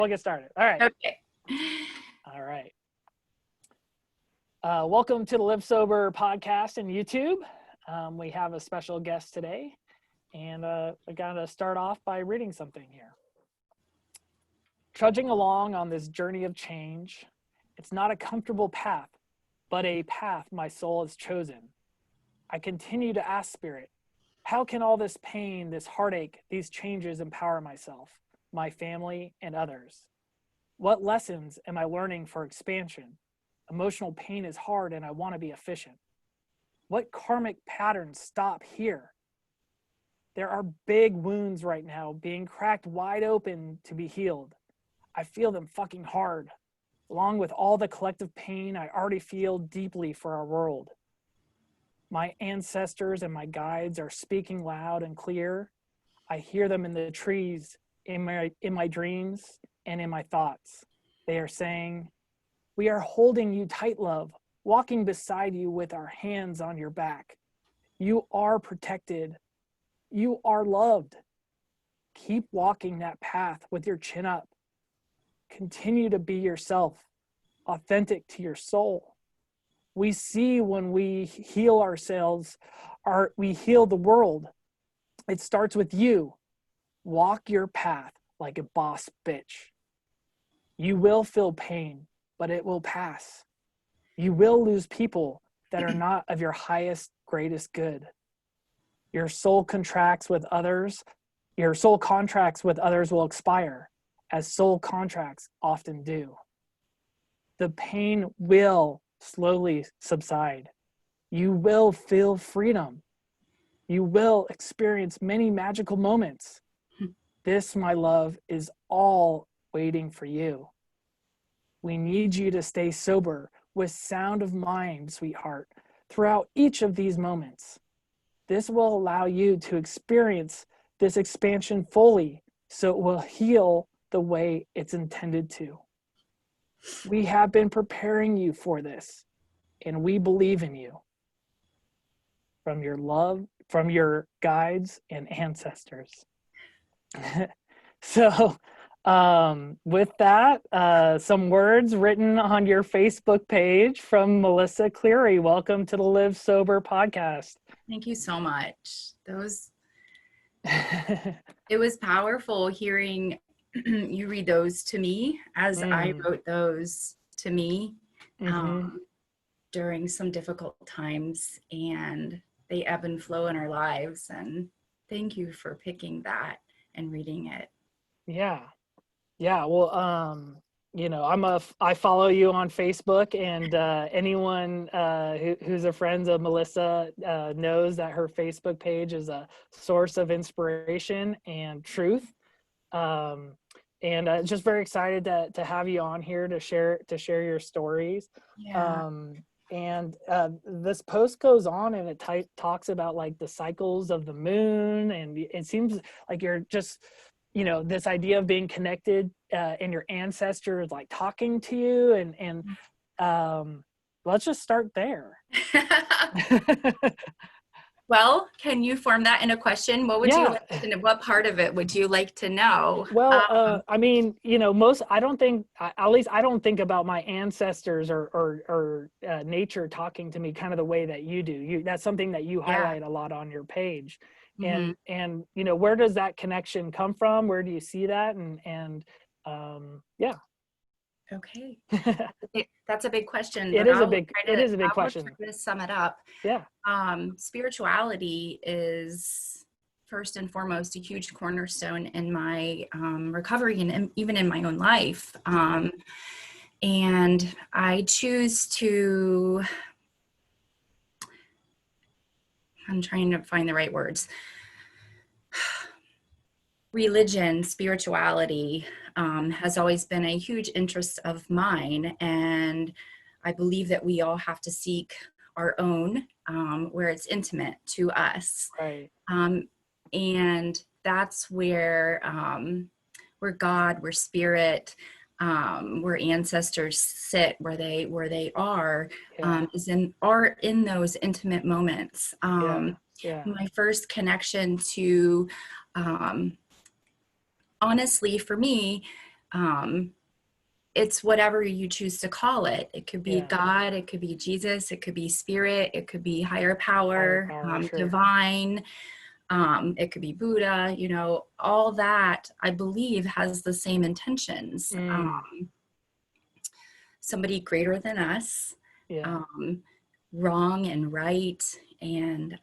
We'll get started. All right. Okay. All right. Welcome to the LiveSOBER Podcast and YouTube. We have a special guest today, and I got to start off by reading something here. Trudging along on this journey of change, it's not a comfortable path, but a path my soul has chosen. I continue to ask Spirit, how can all this pain, this heartache, these changes empower myself, my family, and others? What lessons am I learning for expansion? Emotional pain is hard and I want to be efficient. What karmic patterns stop here? There are big wounds right now being cracked wide open to be healed. I feel them fucking hard, along with all the collective pain I already feel deeply for our world. My ancestors and my guides are speaking loud and clear. I hear them in the trees, in my dreams, and in my thoughts. They are saying, we are holding you tight, love, walking beside you with our hands on your back. You are protected. You are loved. Keep walking that path with your chin up. Continue to be yourself, authentic to your soul. We see when we heal ourselves, we heal the world. It starts with you. Walk your path like a boss bitch. You will feel pain, but it will pass. You will lose people that are not of your highest, greatest good. Your soul contracts with others will expire, as soul contracts often do. The pain will slowly subside. You will feel freedom. You will experience many magical moments. This, my love, is all waiting for you. We need you to stay sober with sound of mind, sweetheart, throughout each of these moments. This will allow you to experience this expansion fully, so it will heal the way it's intended to. We have been preparing you for this, and we believe in you. From your love, from your guides and ancestors. So, with that, some words written on your Facebook page from Melissa Cleary. Welcome to the LiveSOBER Podcast. Thank you so much. It was powerful hearing you read those to me as I wrote those to me during some difficult times, and they ebb and flow in our lives. And thank you for picking that and reading it. Yeah. Well, I follow you on Facebook, and anyone who's a friend of Melissa knows that her Facebook page is a source of inspiration and truth. And just very excited to have you on here to share your stories. Yeah. And this post goes on and it talks about like the cycles of the moon, and it seems like you're just, this idea of being connected and your ancestors like talking to you, and let's just start there. Well, can you form that in a question? What would you like to know? What part of it would you like to know? Well, I mean, I don't think about my ancestors or nature talking to me kind of the way that you do. That's something that you highlight a lot on your page. And where does that connection come from? Where do you see that? Okay. That's a big question. It is a big question. Try to sum it up. Yeah. Spirituality is first and foremost a huge cornerstone in my recovery and even in my own life. And I choose to, I'm trying to find the right words. Religion, spirituality has always been a huge interest of mine, and I believe that we all have to seek our own, where it's intimate to us. Right. And that's where God, where spirit, where ancestors sit, where they are, is in those intimate moments. My first connection to honestly, for me, it's whatever you choose to call it. It could be Yeah. God, it could be Jesus, it could be spirit, it could be higher power, Sure. divine, it could be Buddha, all that I believe has the same intentions. Somebody greater than us, Yeah. wrong and right, and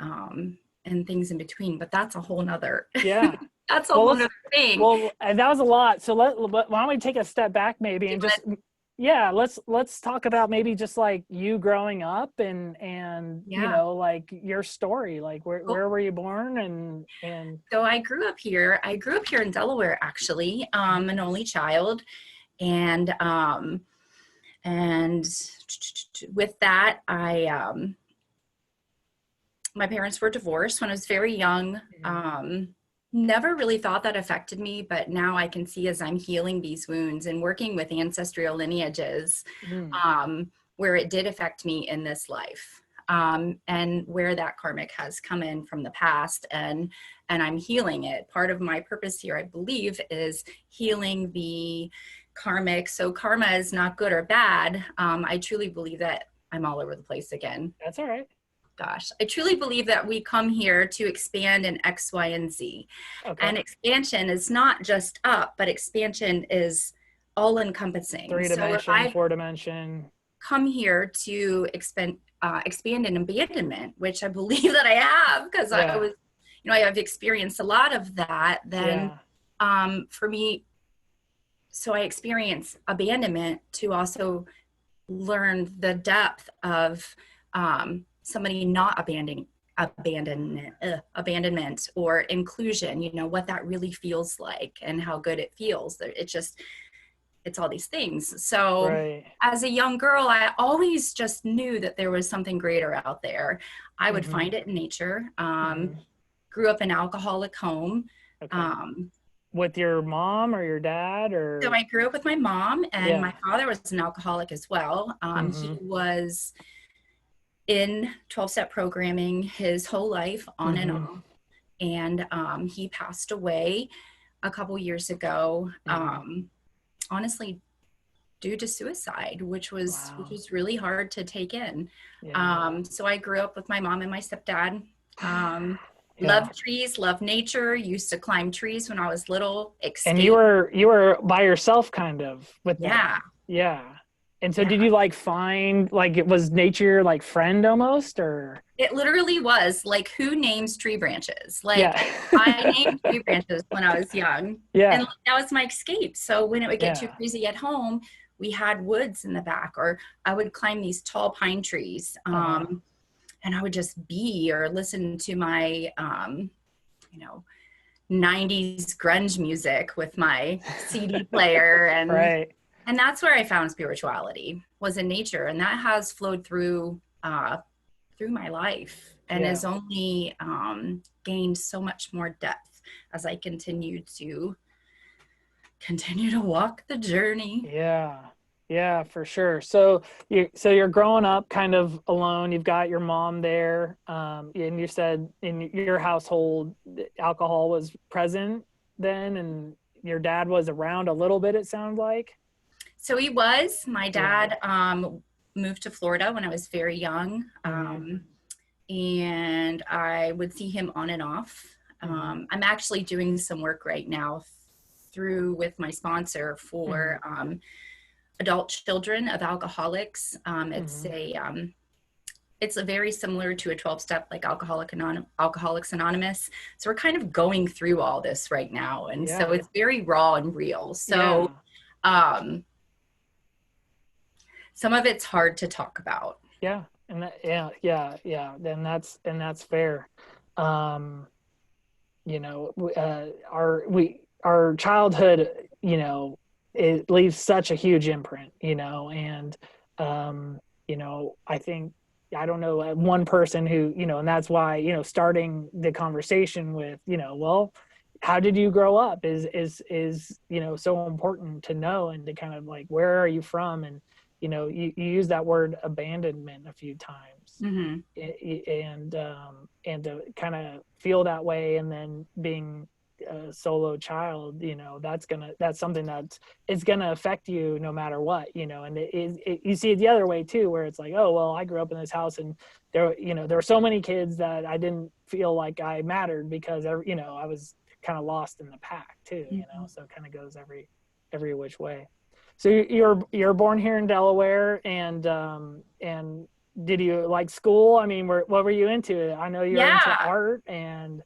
things in between, but that's a whole nother, Yeah. that's a whole nother thing. Well, and that was a lot. So why don't we take a step back maybe and just, let's talk about maybe just like you growing up and like your story, like where were you born and. So I grew up here in Delaware, actually, an only child. And with that, my parents were divorced when I was very young. Never really thought that affected me, but now I can see as I'm healing these wounds and working with ancestral lineages, where it did affect me in this life, and where that karmic has come in from the past, and I'm healing it. Part of my purpose here, I believe, is healing the karmic. So karma is not good or bad. I truly believe that I'm all over the place again. That's all right. Gosh, I truly believe that we come here to expand in X, Y, and Z. Okay. And expansion is not just up, but expansion is all encompassing. 3-dimension, 4-dimension. Come here to expand in abandonment, which I believe that I have, because I was, I've experienced a lot of that. Then for me, so I experienced abandonment to also learn the depth of somebody not abandonment or inclusion, what that really feels like and how good it feels. It's all these things. So as a young girl, I always just knew that there was something greater out there. I would find it in nature. Grew up in an alcoholic home. With your mom or your dad? Or so I grew up with my mom, and my father was an alcoholic as well. He was in 12-step programming his whole life, on and off. And he passed away a couple years ago, honestly, due to suicide, which was really hard to take in. So I grew up with my mom and my stepdad. Loved trees, loved nature, used to climb trees when I was little. And you were by yourself kind of with that. Yeah. And so did you find, it was nature like friend almost, or? It literally was like, who names tree branches? I named tree branches when I was young. And that was my escape. So when it would get too crazy at home, we had woods in the back, or I would climb these tall pine trees. And I would just be, or listen to my, 90s grunge music with my CD player. And And that's where I found spirituality, was in nature. And that has flowed through my life, and has only gained so much more depth as I continue to walk the journey. Yeah, for sure. So you're growing up kind of alone. You've got your mom there. And you said in your household, alcohol was present then, and your dad was around a little bit, it sounded like. So he was. My dad moved to Florida when I was very young, and I would see him on and off. I'm actually doing some work right now with my sponsor for adult children of alcoholics. It's a very similar to a 12-step like Alcoholics Anonymous. So we're kind of going through all this right now, and so it's very raw and real. So. Some of it's hard to talk about. Then that's fair. Our childhood, it leaves such a huge imprint, and I think, I don't know, one person who, and that's why, starting the conversation with, well, how did you grow up is so important to know, and to kind of like, where are you from? And you use that word abandonment a few times, and to kind of feel that way, and then being a solo child, that's something it's gonna affect you no matter what, and you see it the other way too, where it's like, oh, well, I grew up in this house and there were so many kids that I didn't feel like I mattered because, I was kind of lost in the pack too, so it kind of goes every which way. So you're born here in Delaware, and did you like school? I mean, what were you into? I know you're into art, and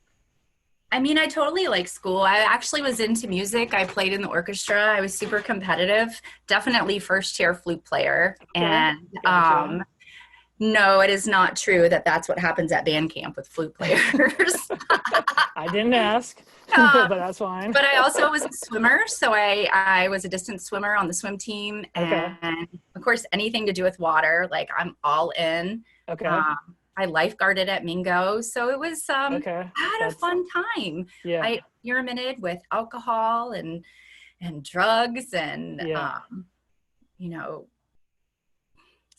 I mean, I totally like school. I actually was into music. I played in the orchestra. I was super competitive, definitely first chair flute player. Okay. And Gotcha. no, it is not true that that's what happens at band camp with flute players. I didn't ask, but that's fine. But I also was a swimmer. So I was a distance swimmer on the swim team. Okay. And of course, anything to do with water, like I'm all in. Okay. I lifeguarded at Mingo. So it was, Okay. I had a fun time. Yeah. I experimented with alcohol and drugs and,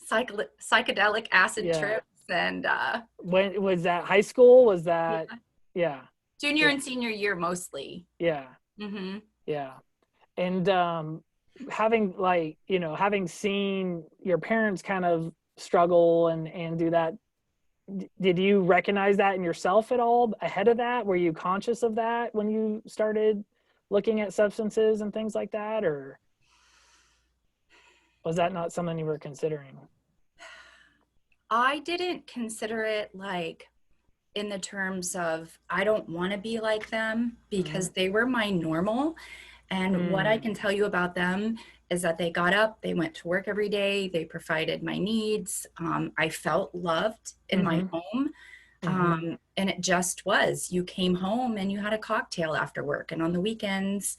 psychedelic acid trips. And when was that? High school? Was that? Yeah. Junior and senior year mostly. Yeah. Mm-hmm. Yeah. And having seen your parents kind of struggle and do that, did you recognize that in yourself at all ahead of that? Were you conscious of that when you started looking at substances and things like that, or was that not something you were considering? I didn't consider it like in the terms of I don't want to be like them, because they were my normal. And what I can tell you about them is that they got up, they went to work every day, they provided my needs. I felt loved in my home. And it just was, you came home and you had a cocktail after work. And on the weekends,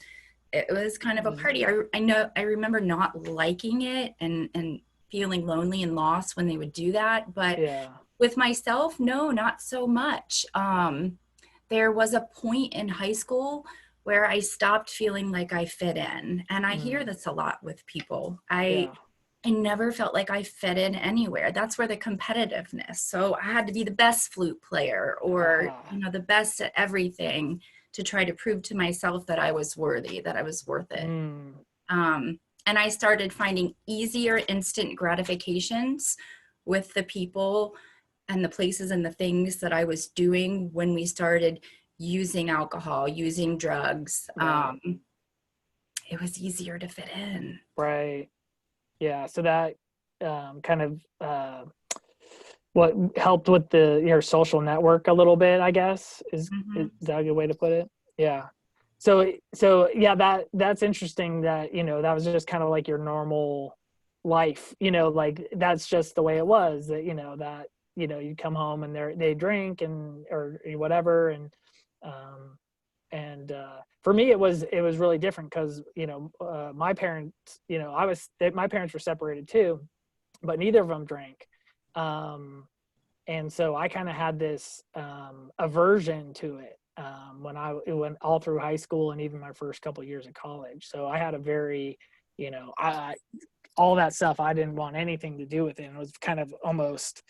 it was kind of a party. I remember not liking it and feeling lonely and lost when they would do that. But with myself, no, not so much. There was a point in high school where I stopped feeling like I fit in. And I hear this a lot with people. I never felt like I fit in anywhere. That's where the competitiveness. So I had to be the best flute player or, the best at everything to try to prove to myself that I was worthy, that I was worth it. And I started finding easier instant gratifications with the people and the places and the things that I was doing when we started using alcohol, using drugs. It was easier to fit in. Right. Yeah. So that kind of what helped with your social network a little bit, I guess, is that a good way to put it? Yeah. So yeah, that's interesting that, that was just kind of like your normal life, like that's just the way it was, that, that, you come home and they drink or whatever. And for me, it was really different because, my parents, my parents were separated too, but neither of them drank. And so I kind of had this aversion to it when I went all through high school and even my first couple of years of college. So I had a very, all that stuff, I didn't want anything to do with it. And it was kind of almost,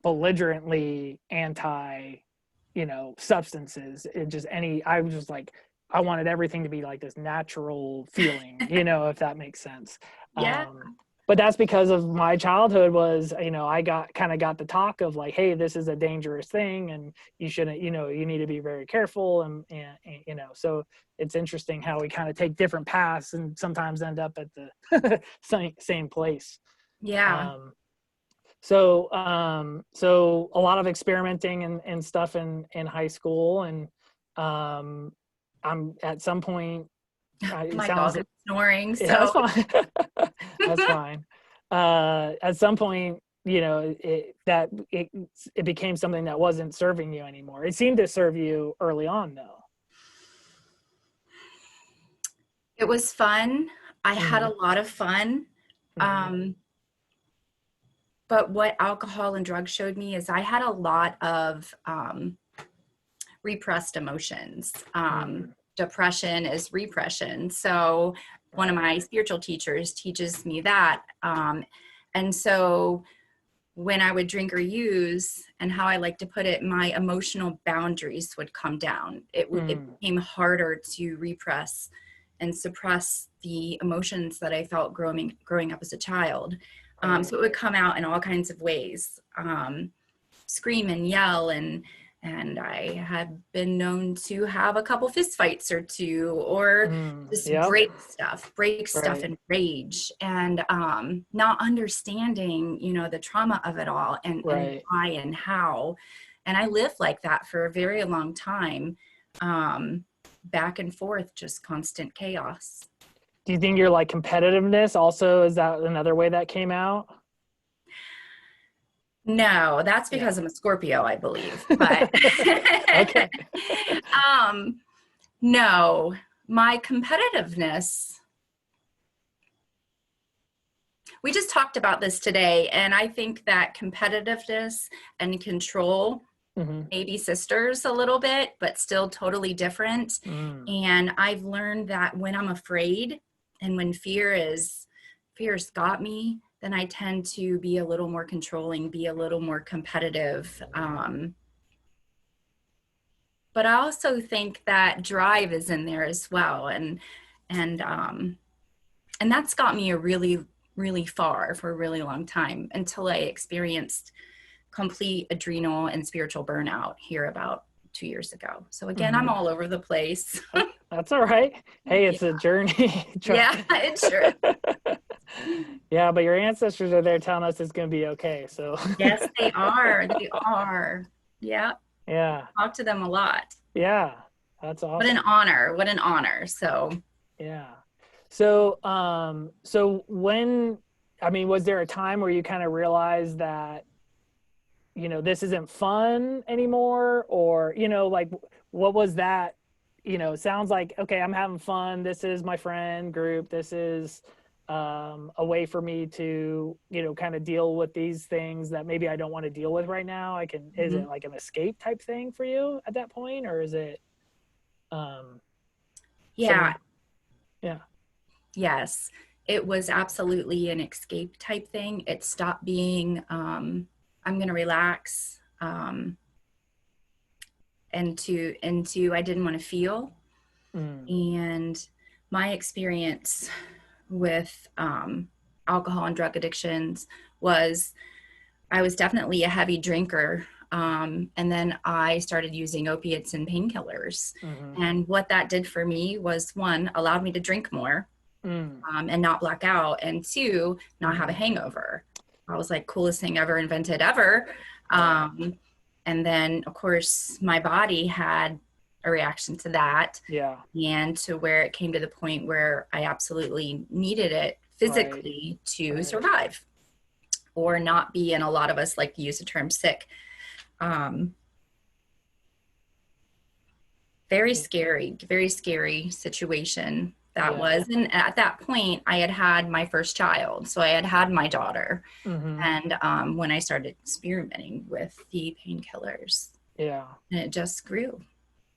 belligerently anti, substances. I was just like, I wanted everything to be like this natural feeling, if that makes sense. Yeah. But that's because of my childhood was, I got the talk of like, hey, this is a dangerous thing and you shouldn't, you need to be very careful. And so it's interesting how we kind of take different paths and sometimes end up at the same place. Yeah. So a lot of experimenting and stuff in high school. And I'm at some point, My dog is snoring. So yeah, that's fine. That's fine. At some point, it became something that wasn't serving you anymore. It seemed to serve you early on, though. It was fun. I had a lot of fun. But what alcohol and drugs showed me is I had a lot of repressed emotions. Depression is repression. So one of my spiritual teachers teaches me that. And so when I would drink or use, and how I like to put it, my emotional boundaries would come down. It became harder to repress and suppress the emotions that I felt growing up as a child. So it would come out in all kinds of ways, scream and yell, and I had been known to have a couple fist fights or two, or just break stuff and rage, and not understanding, the trauma of it all, and why and how. And I lived like that for a very long time, back and forth, just constant chaos. Do you think your like competitiveness also, is that another way that came out? No, that's because I'm a Scorpio, I believe. But okay. No, my competitiveness. We just talked about this today, and I think that competitiveness and control may be sisters a little bit, but still totally different. And I've learned that when I'm afraid and when fear's got me, then I tend to be a little more controlling, be a little more competitive. But I also think that drive is in there as well. And that's got me a really, really far for a really long time, until I experienced complete adrenal and spiritual burnout here about 2 years ago. So again, I'm all over the place. That's all right. Hey, it's a journey. Yeah, it sure. Yeah, but your ancestors are there telling us it's going to be okay. So yes, they are. They are. Yeah. Yeah. Talk to them a lot. Yeah. That's awesome. What an honor. What an honor. So yeah. So so when, I mean, was there a time where you kind of realized that, this isn't fun anymore? Or, like, what was that? Sounds like, okay, I'm having fun. This is my friend group. This is a way for me to, kind of deal with these things that maybe I don't want to deal with right now. Is it like an escape type thing for you at that point? Or is it, yeah. Yeah. Yes, it was absolutely an escape type thing. It stopped being, I'm going to relax, into I didn't want to feel. And my experience with alcohol and drug addictions was, I was definitely a heavy drinker. And then I started using opiates and painkillers. And what that did for me was, one, allowed me to drink more, and not black out, and two, not have a hangover. I was like, coolest thing ever invented ever. And then, of course, my body had a reaction to that. Yeah. And to where it came to the point where I absolutely needed it physically to survive, or not be, and a lot of us like to use the term sick. Very scary situation that was. And at that point, I had my first child. So I had my daughter. And when I started experimenting with the painkillers, and it just grew.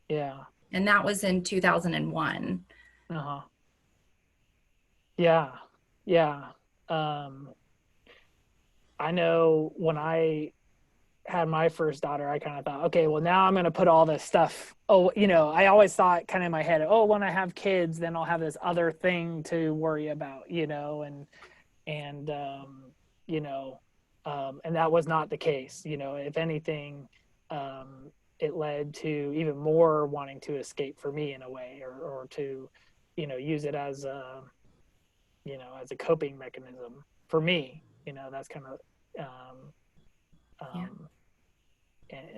Yeah. And that was in 2001. Yeah. Yeah. I know when I had my first daughter, I kind of thought, okay, well, now I'm going to put all this stuff. Oh, I always thought kind of in my head, oh, when I have kids, then I'll have this other thing to worry about, and that was not the case. If anything, it led to even more wanting to escape for me in a way, or to, use it as a, as a coping mechanism for me. That's kind of,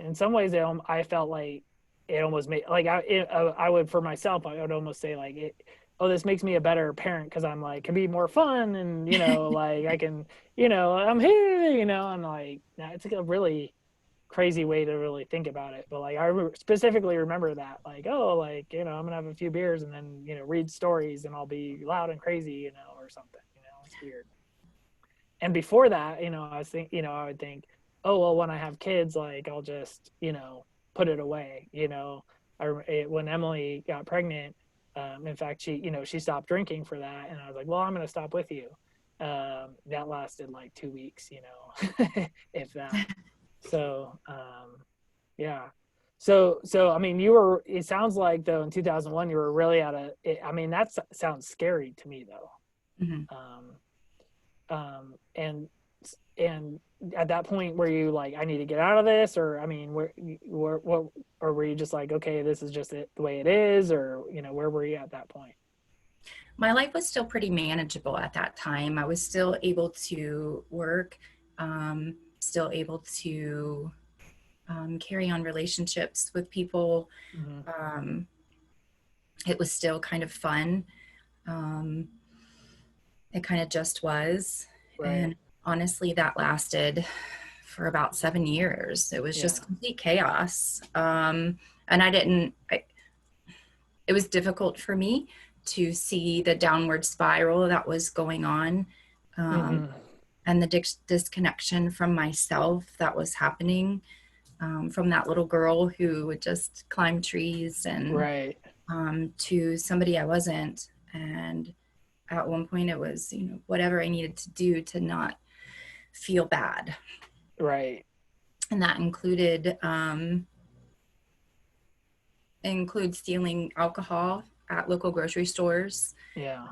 in some ways, I felt like it almost made, like, I would, for myself, I would almost say like, this makes me a better parent, because I'm like, can be more fun, and like I can, I'm here, and like, it's like a really crazy way to really think about it. But like, I specifically remember that, like, like, I'm gonna have a few beers and then read stories, and I'll be loud and crazy, or something. It's weird. And before that, I was I would think, oh, well, when I have kids, like, I'll just, put it away. When Emily got pregnant, in fact, she stopped drinking for that. And I was like, well, I'm going to stop with you. That lasted like 2 weeks, you know, if that. So, yeah. So, I mean, it sounds like though in 2001, you were really I mean, that sounds scary to me though. Mm-hmm. And at that point, were you like, I need to get out of this? Or, I mean, what, or were you just like, okay, this is just the way it is? Or, you know, where were you at that point? My life was still pretty manageable at that time. I was still able to work, still able to carry on relationships with people. Mm-hmm. It was still kind of fun. It kind of just was. Right. And honestly, that lasted for about 7 years. It was just complete chaos. And it was difficult for me to see the downward spiral that was going on, and the disconnection from myself that was happening, from that little girl who would just climb trees and Right. To somebody I wasn't. And at one point it was, you know, whatever I needed to do to not feel bad. Right. And that included stealing alcohol at local grocery stores. Yeah.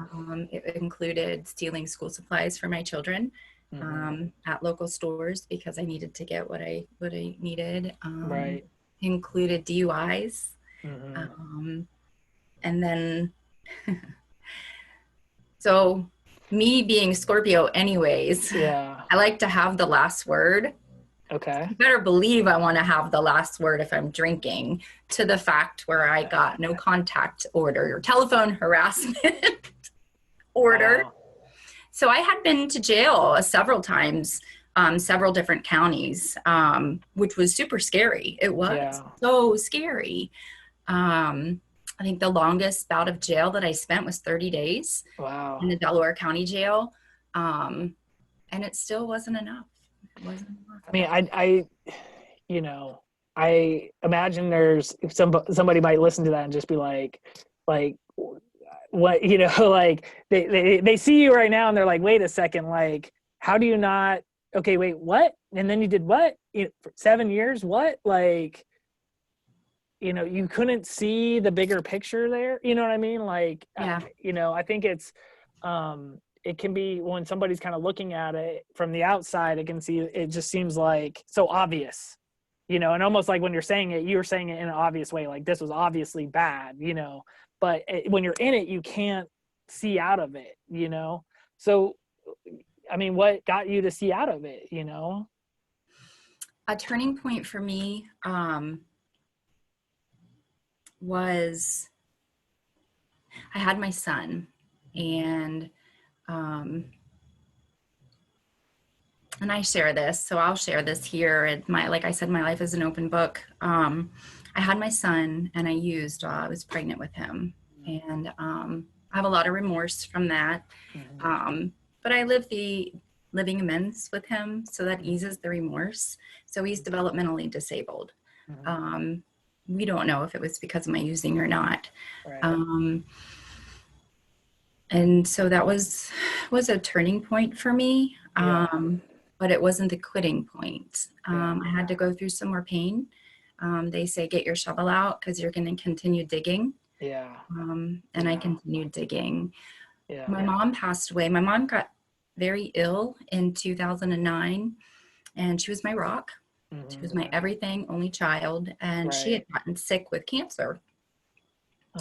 It included stealing school supplies for my children at local stores because I needed to get what I needed. Right. Included DUIs. And then, so me being Scorpio anyways, Yeah. I like to have the last word. Okay. You better believe I want to have the last word if I'm drinking, to the fact where I got no contact order or telephone harassment order. Wow. So I had been to jail several times, several different counties, which was super scary. It was so scary. I think the longest bout of jail that I spent was 30 days in the Delaware County Jail. And it still wasn't enough. It wasn't enough. I mean, you know, I imagine there's somebody might listen to that and just be like what, you know, like they see you right now and they're like, wait a second, like, how do you not, okay, wait, what? And then you did what? For 7 years? What? Like, you know, you couldn't see the bigger picture there. You know what I mean? Like, you know, I think it's, it can be when somebody's kind of looking at it from the outside, it just seems like so obvious, you know, and almost like when you're saying it, you're saying it in an obvious way, like this was obviously bad, you know, but when you're in it, you can't see out of it, you know? So, I mean, what got you to see out of it, you know? A turning point for me, was I had my son, and I share this, so I'll share this here. Like I said, my life is an open book. I had my son, and I used while I was pregnant with him, and I have a lot of remorse from that. But I live the living amends with him, so that eases the remorse. So he's developmentally disabled. We don't know if it was because of my using or not. Right. And so that was a turning point for me, but it wasn't the quitting point. I had to go through some more pain. They say, get your shovel out because you're going to continue digging. And I continued digging. My mom passed away. My mom got very ill in 2009, and she was my rock. She was my everything, only child, and she had gotten sick with cancer.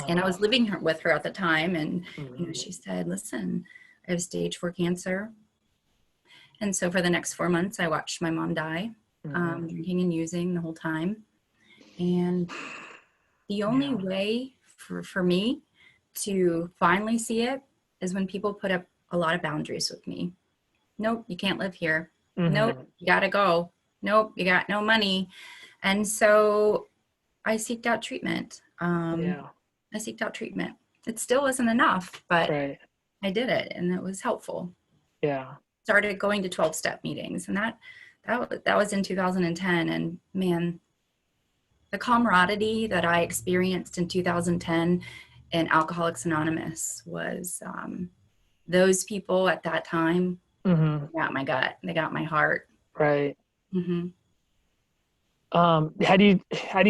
And I was living with her at the time, and you know, she said, listen, I have stage 4 cancer. And so for the next 4 months, I watched my mom die, drinking and using the whole time. And the only way for me to finally see it is when people put up a lot of boundaries with me. Nope, you can't live here. Nope, you gotta go. Nope, you got no money. And so I seeked out treatment. I seeked out treatment. It still wasn't enough, but I did it, and it was helpful. Started going to 12-step meetings, and that was in 2010. And man, the camaraderie that I experienced in 2010 in Alcoholics Anonymous was those people at that time got my gut. They got my heart. Right. Mm-hmm. Had you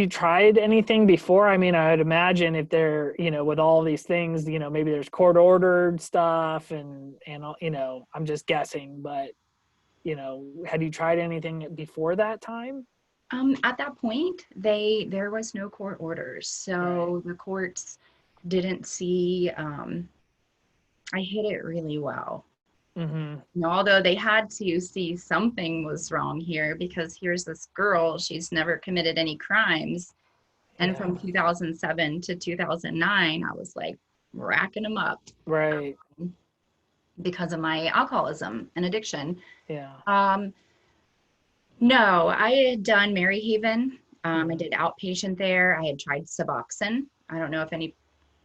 tried anything before? I mean, I would imagine if they're, with all these things, maybe there's court ordered stuff and, I'm just guessing, but, had you tried anything before that time? At that point, there was no court orders. So the courts didn't see, I hid it really well. Although they had to see something was wrong here, because here's this girl, she's never committed any crimes. And from 2007 to 2009, I was like racking them up. Right. Because of my alcoholism and addiction. Yeah. No, I had done Maryhaven. I did outpatient there. I had tried Suboxone. I don't know if any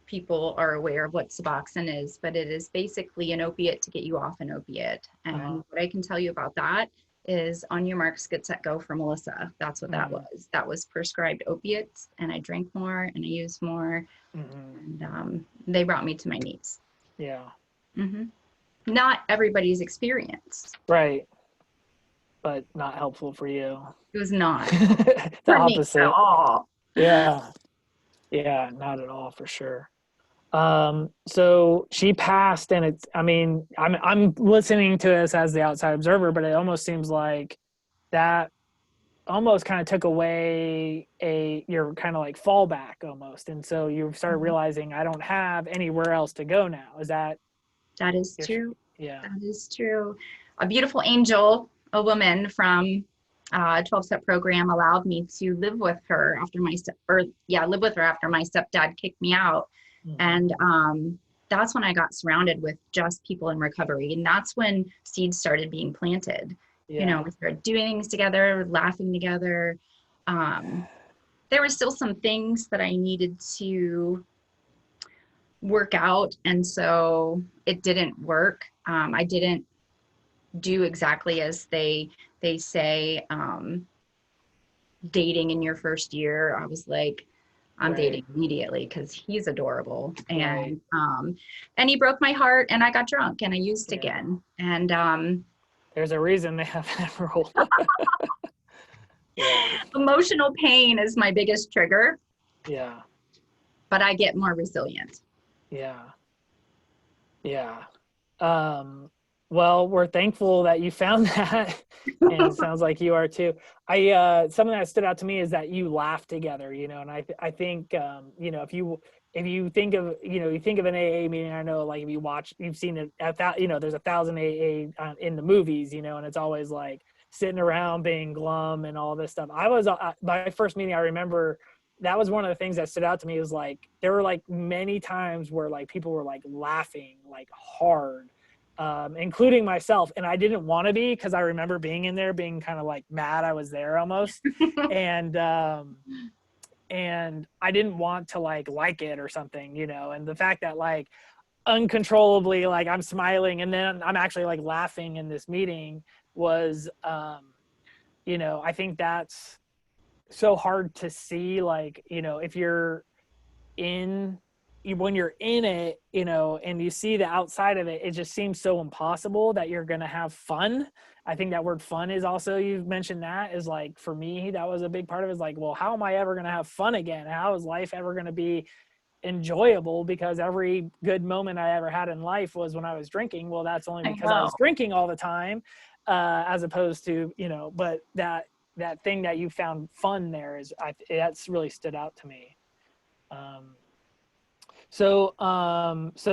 people are aware of what Suboxone is, but it is basically an opiate to get you off an opiate. And what I can tell you about that is on your marks, get set, go for Melissa. That's what that was. That was prescribed opiates, and I drank more and I used more. And they brought me to my knees. Yeah. Not everybody's experience. Right. But not helpful for you. It was not. The opposite. At all. Yeah. Yeah, not at all, for sure. So she passed, and I'm listening to this as the outside observer, but it almost seems like that almost kind of took away your kind of like fallback almost. And so you started realizing, I don't have anywhere else to go now. Is that? That is true. Yeah. That is true. A beautiful angel, a woman from 12-step program, allowed me to live with her after my stepdad kicked me out. And that's when I got surrounded with just people in recovery. And that's when seeds started being planted. We started doing things together, laughing together. There were still some things that I needed to work out. And so it didn't work. I didn't do exactly as they say, dating in your first year. I was like, I'm dating immediately because he's adorable. And and he broke my heart, and I got drunk and I used again. And there's a reason they have that rule. Emotional pain is my biggest trigger. Yeah. But I get more resilient. Yeah. Yeah. Well, we're thankful that you found that, and it sounds like you are too. Something that stood out to me is that you laugh together, and I think, if you think of, you think of an AA meeting, I know, like, if you've seen it at that, there's 1,000 AA in the movies, and it's always like sitting around being glum and all this stuff. My first meeting, I remember that was one of the things that stood out to me, is like, there were like many times where like people were like laughing like hard, including myself. And I didn't want to be, because I remember being in there being kind of like mad I was there almost. and I didn't want to like it or something, and the fact that like uncontrollably, like I'm smiling and then I'm actually like laughing in this meeting was, I think that's so hard to see, like, if when you're in it, and you see the outside of it, it just seems so impossible that you're going to have fun. I think that word fun is also, you've mentioned that, is like, for me, that was a big part of it, is like, well, how am I ever going to have fun again? How is life ever going to be enjoyable? Because every good moment I ever had in life was when I was drinking. Well, that's only because I was drinking all the time, as opposed to, but that thing that you found fun there that's really stood out to me. So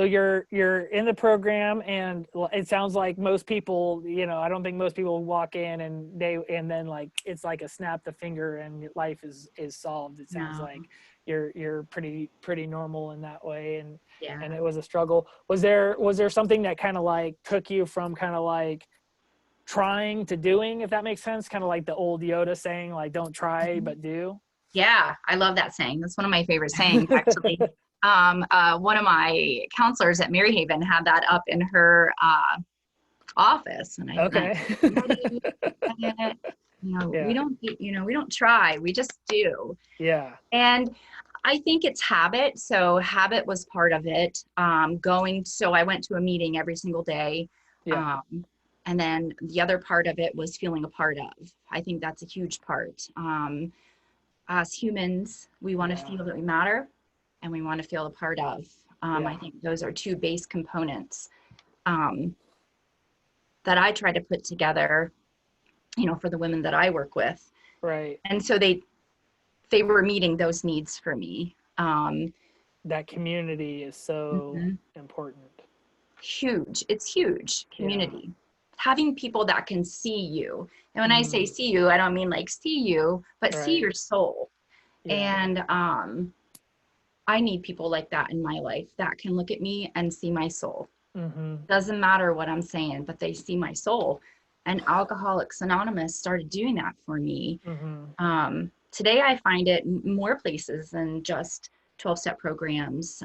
you're in the program, and it sounds like most people, I don't think most people walk in and then like, it's like a snap the finger and life is solved. It sounds like you're pretty normal in that way. And it was a struggle. Was there something that kind of like took you from kind of like trying to doing, if that makes sense? Kind of like the old Yoda saying, like, don't try, but do. Yeah. I love that saying. That's one of my favorite sayings, actually. One of my counselors at Maryhaven had that up in her office, and I we don't try, we just do. Yeah. And I think it's habit. So habit was part of it. So I went to a meeting every single day. Yeah. And then the other part of it was feeling a part of. I think that's a huge part. As humans, we want to feel that we matter and we want to feel a part of. I think those are two base components that I try to put together, for the women that I work with. Right. And so they were meeting those needs for me. That community is so important. Huge. It's huge. Community. Having people that can see you. And when I say see you, I don't mean like see you, but see your soul. And I need people like that in my life that can look at me and see my soul. Doesn't matter what I'm saying, but they see my soul. And Alcoholics Anonymous started doing that for me. Today I find it more places than just 12-step programs.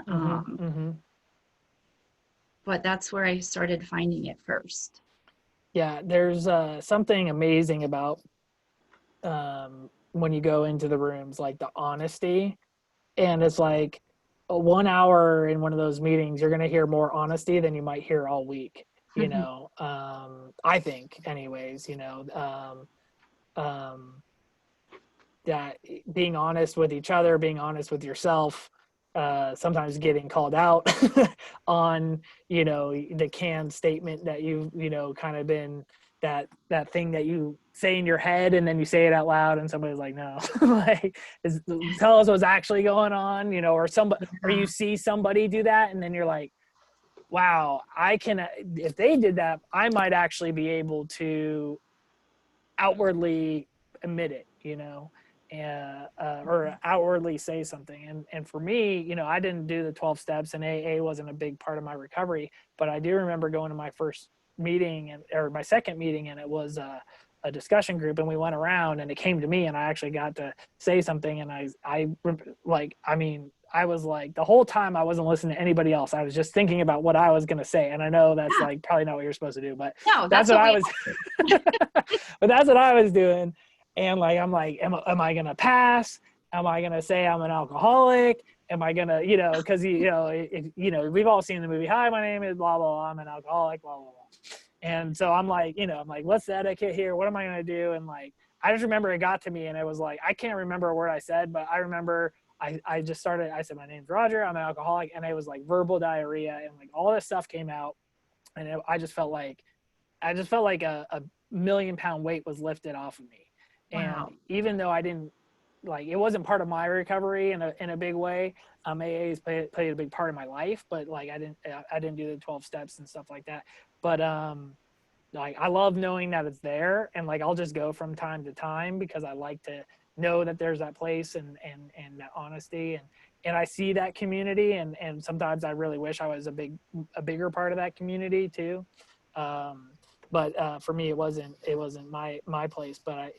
But that's where I started finding it first. Yeah, there's something amazing about when you go into the rooms, like the honesty. And it's like 1 hour in one of those meetings, you're going to hear more honesty than you might hear all week, I think anyways, that being honest with each other, being honest with yourself, sometimes getting called out on, the canned statement that you've, kind of been that thing that you say in your head and then you say it out loud and somebody's like, no, like, tell us what's actually going on, or or you see somebody do that and then you're like, wow, if they did that, I might actually be able to outwardly admit it, or outwardly say something. And for me, I didn't do the 12 steps and AA wasn't a big part of my recovery, but I do remember going to my first meeting or my second meeting, and it was a discussion group, and we went around and it came to me and I actually got to say something. And I was like, the whole time I wasn't listening to anybody else. I was just thinking about what I was going to say. And I know that's like probably not what you're supposed to do, but no, that's what I was, but that's what I was doing. And like, I'm like, am I going to pass? Am I going to say I'm an alcoholic? Am I going to, cause we've all seen the movie, hi, my name is blah, blah, blah, I'm an alcoholic, blah, blah, blah. And so I'm like, what's the etiquette here? What am I going to do? And like, I just remember it got to me and it was like, I can't remember a word I said, but I remember I just started, I said, my name's Roger, I'm an alcoholic. And it was like verbal diarrhea and like all this stuff came out. And I just felt like a million-pound weight was lifted off of me. Wow. And even though I didn't, like, it wasn't part of my recovery in a big way. AA has played a big part of my life, but like, I didn't do the 12 steps and stuff like that. But, like, I love knowing that it's there, and like, I'll just go from time to time because I like to know that there's that place and that honesty, and I see that community, and sometimes I really wish I was a bigger part of that community too. But for me, it wasn't my place. But I,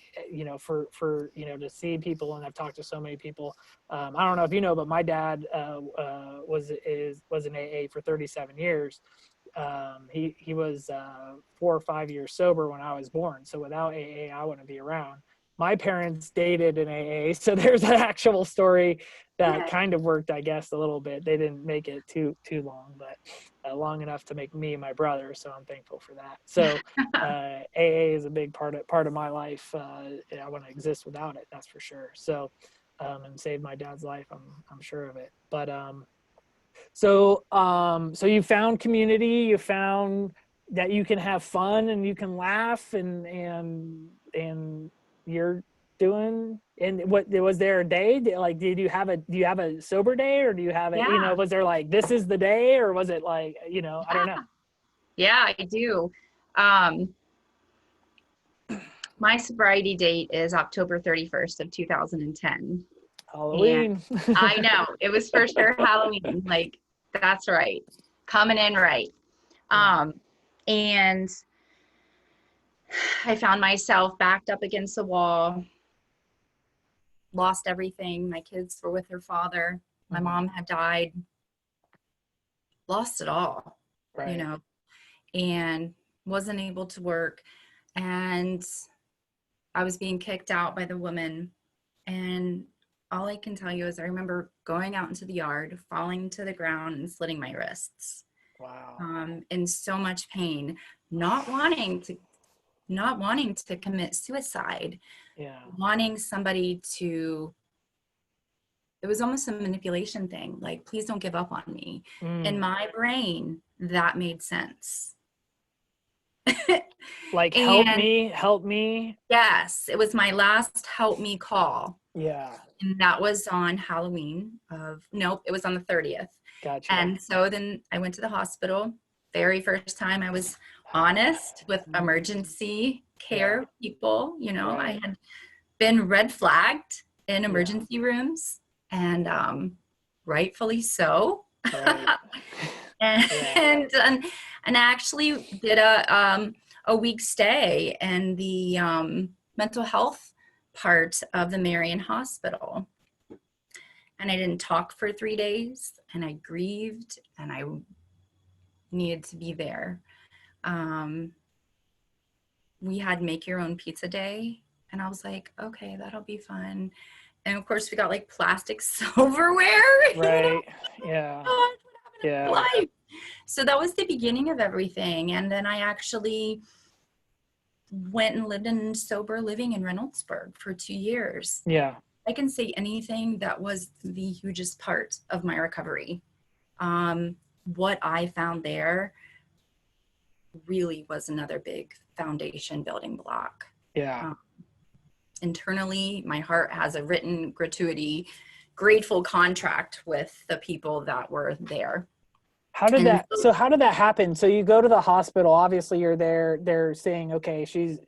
for to see people, and I've talked to so many people. I don't know if you know, but my dad was in AA for 37 years. He was 4 or 5 years sober when I was born. So without AA, I wouldn't be around. My parents dated in AA, so there's an actual story that kind of worked, I guess, a little bit. They didn't make it too long, but long enough to make me and my brother. So I'm thankful for that. So AA is a big part of my life. I wouldn't exist without it, that's for sure. So and saved my dad's life, I'm sure of it. But so you found community, you found that you can have fun and you can laugh and you're doing, and what was there a day, like, do you have a sober day, or do you have it, was there like, this is the day, or was it like, I don't know. Yeah, I do. My sobriety date is October 31st of 2010. Halloween. I know, it was for sure Halloween. Like, that's right. Coming in right. And I found myself backed up against the wall, lost everything. My kids were with their father. My mom had died, lost it all, right. And wasn't able to work. And I was being kicked out by the woman, and all I can tell you is I remember going out into the yard, falling to the ground and slitting my wrists. Wow. In so much pain, not wanting to commit suicide, Yeah. wanting somebody to, it was almost a manipulation thing. Like, please don't give up on me. In my brain, that made sense. Like, And help me. yes, it was my last help me call. Yeah. And that was on Halloween nope, it was on the 30th. Gotcha. And so then I went to the hospital. Very first time I was honest with emergency care people. You know, Right. I had been red flagged in emergency rooms, and rightfully so. Right. and I actually did a week stay in the mental health part of the Marion Hospital. And I didn't talk for 3 days, and I grieved, and I needed to be there. We had make your own pizza day, and I was like, okay, that'll be fun. And of course we got like plastic silverware. Right. You know? Yeah. Oh, what happened to my Yeah. life? So that was the beginning of everything. And then I actually went and lived in sober living in Reynoldsburg for 2 years. Yeah. I can say anything that was the hugest part of my recovery. What I found there really was another big foundation building block. Yeah. Internally, my heart has a written grateful contract with the people that were there. How did that happen? So you go to the hospital, obviously you're there, they're saying, okay, she's,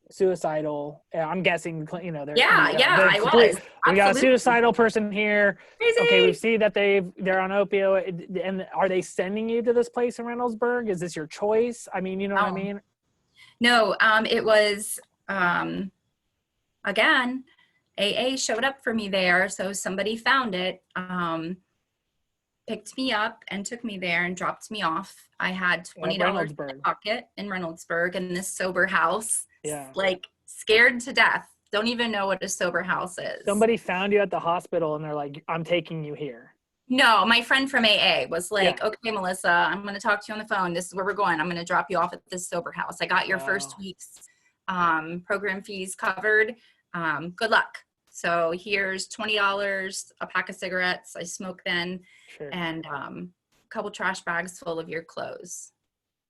suicidal. I'm guessing, they're, I was. We got a suicidal person here. Crazy. Okay. We see that they're on opioid, and are they sending you to this place in Reynoldsburg? Is this your choice? I mean, you know what I mean? No, it was, again, AA showed up for me there. So somebody found it, picked me up and took me there and dropped me off. I had $20 in my pocket in Reynoldsburg in this sober house. Yeah. Like, scared to death. Don't even know what a sober house is. Somebody found you at the hospital and they're like, I'm taking you here. No, my friend from AA was like, okay, Melissa, I'm going to talk to you on the phone. This is where we're going. I'm going to drop you off at this sober house. I got your first week's program fees covered. Good luck. So here's $20, a pack of cigarettes. I smoke then. Sure. And a couple trash bags full of your clothes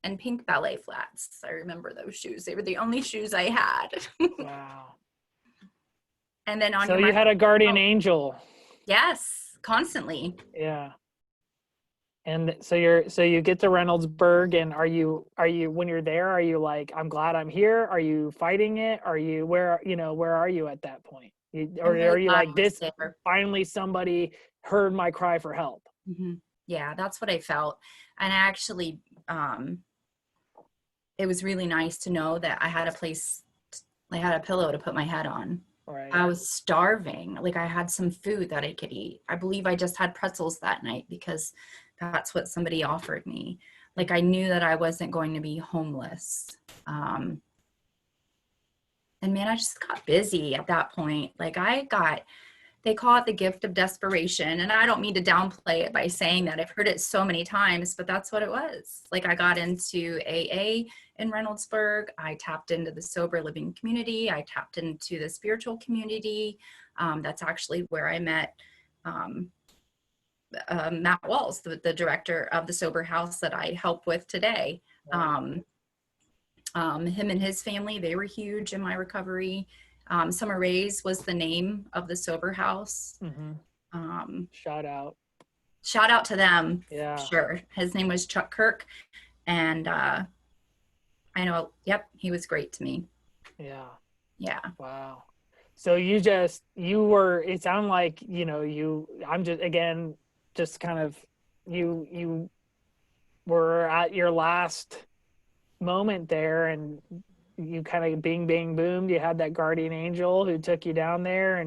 and pink ballet flats. I remember those shoes. They were the only shoes I had. Wow. And then so you had a guardian angel. Yes, constantly. Yeah. And so you get to Reynoldsburg, and are you when you're there, are you like, I'm glad I'm here? Are you fighting it? Are you where are you at that point? Or are you like, this finally somebody heard my cry for help? Mm-hmm. Yeah, that's what I felt. And actually, it was really nice to know that I had a pillow to put my head on. Right. I was starving. Like, I had some food that I could eat. I believe I just had pretzels that night because that's what somebody offered me. Like, I knew that I wasn't going to be homeless. And man, I just got busy at that point. Like, they call it the gift of desperation. And I don't mean to downplay it by saying that. I've heard it so many times, but that's what it was. Like, I got into AA in Reynoldsburg. I tapped into the sober living community. I tapped into the spiritual community. That's actually where I met Matt Walls, the director of the sober house that I help with today. Him and his family, they were huge in my recovery. Summer Rays was the name of the sober house. Mm-hmm. Shout out to them. Yeah. Sure. His name was Chuck Kirk. And I know, he was great to me. Yeah. Yeah. Wow. So you were, it sounded like, I'm just, again, just kind of, you were at your last moment there, and you kind of bing, bang, boom. You had that guardian angel who took you down there,